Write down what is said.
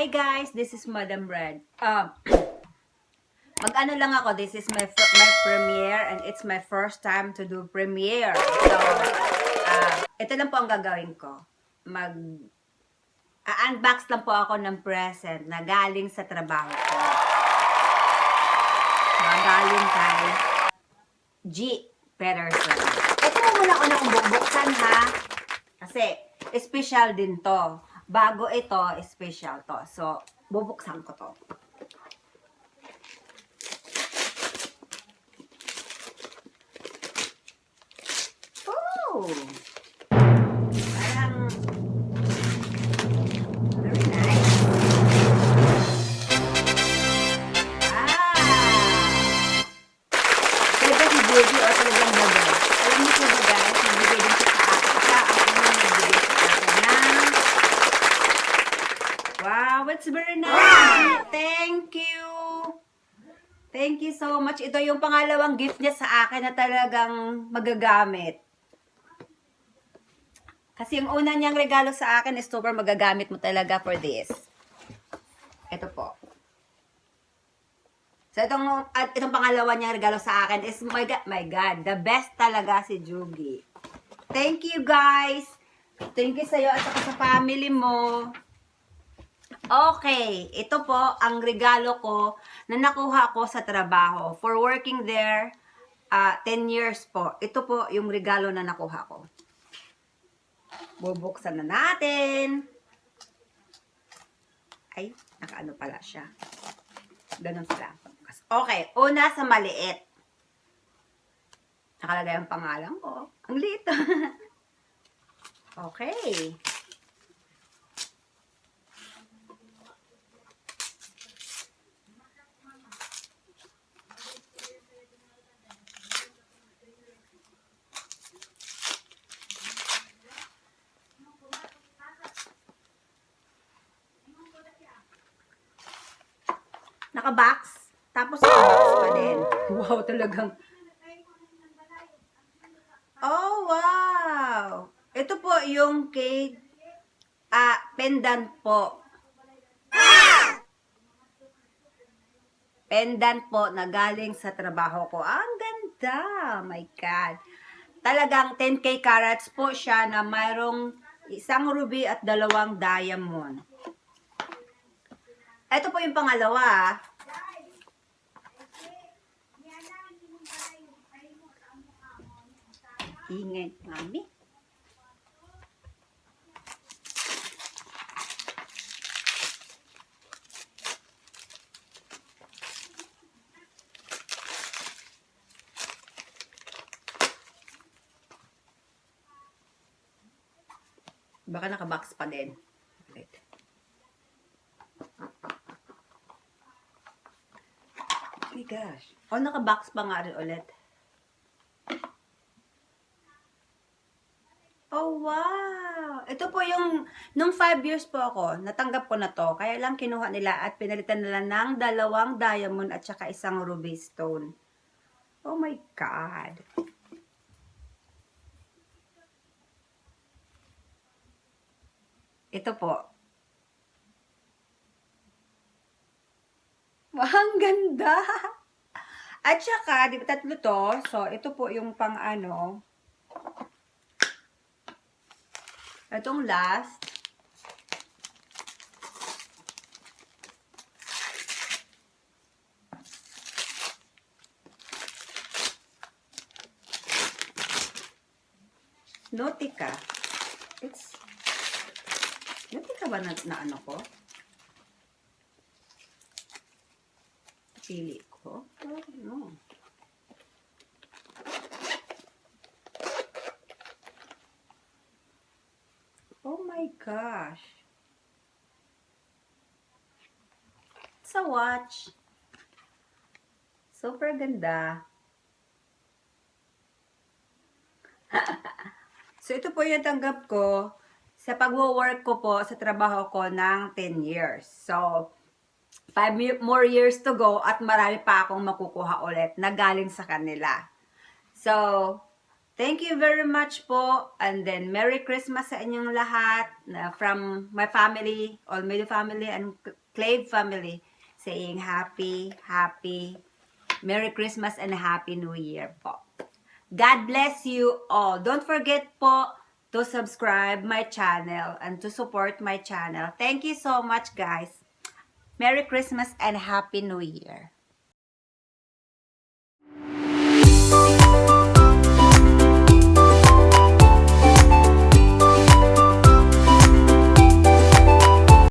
guys, this is Madam Red. Mag-ano lang ako, this is my premiere and it's my first time to do premiere. So, ito lang po ang gagawin ko. Unbox lang po ako ng present na galing sa trabaho ko. Galing kay G. Peterson. Ito muna ako na kung buksan ha. Kasi, special din to. Bago ito, special to. So, bubuksan ko to. Oh! Parang, very nice. Talaga si Judy o talagang baga. Alam niyo po ba guys, nagbigay din siya sa akin. Siya ang unang nagbigay sa akin ng wow, it's very nice. Thank you. Thank you so much. Ito yung pangalawang gift niya sa akin na talagang magagamit. Kasi yung una niyang regalo sa akin is super magagamit mo talaga for this. Ito po. So itong pangalawa niyang regalo sa akin is my God, the best talaga si Jugi. Thank you guys. Thank you sa iyo at sa family mo. Okay, ito po ang regalo ko na nakuha ko sa trabaho. For working there, 10 years po. Ito po yung regalo na nakuha ko. Bubuksan na natin. Ay, nakaano pala siya. Ganun pala. Okay, una sa maliit. Nakalagay ang pangalan ko. Ang liit. Okay. Naka-box. Tapos naka-box pa din. Wow, talagang. Oh, wow. Ito po yung cake. Pendant po. Pendant po na galing sa trabaho ko. Ang ganda. My God. Talagang 10K carats po siya na mayroong isang ruby at 2 diamond. Ito po yung pangalawa. Ingay, mami. Baka naka-box pa din. Wait. Oh my gosh. Oh, naka-box pa nga rin ulit. Oh, wow! Ito po yung, nung 5 years po ako, natanggap ko na to. Kaya lang kinuha nila at pinalitan nila ng 2 diamond at saka 1 ruby stone. Oh my God! Ito po. Wow, ang ganda! At saka, di ba 3 to? So, ito po yung pang ano. Itong last. Nautica. It's Nautica ba na ano ko? Pili ko? Oh, no. Oh my gosh. It's a watch. Super ganda. So, ito po yung tanggap ko sa pag-work ko po sa trabaho ko ng 10 years. So, 5 more years to go at marami pa akong makukuha ulit na galing sa kanila. So, Thank you very much po. And then, Merry Christmas sa inyong lahat. From my family, Olmedo family, and Clave family. Saying happy, Merry Christmas and Happy New Year po. God bless you all. Don't forget po to subscribe my channel and to support my channel. Thank you so much, guys. Merry Christmas and Happy New Year.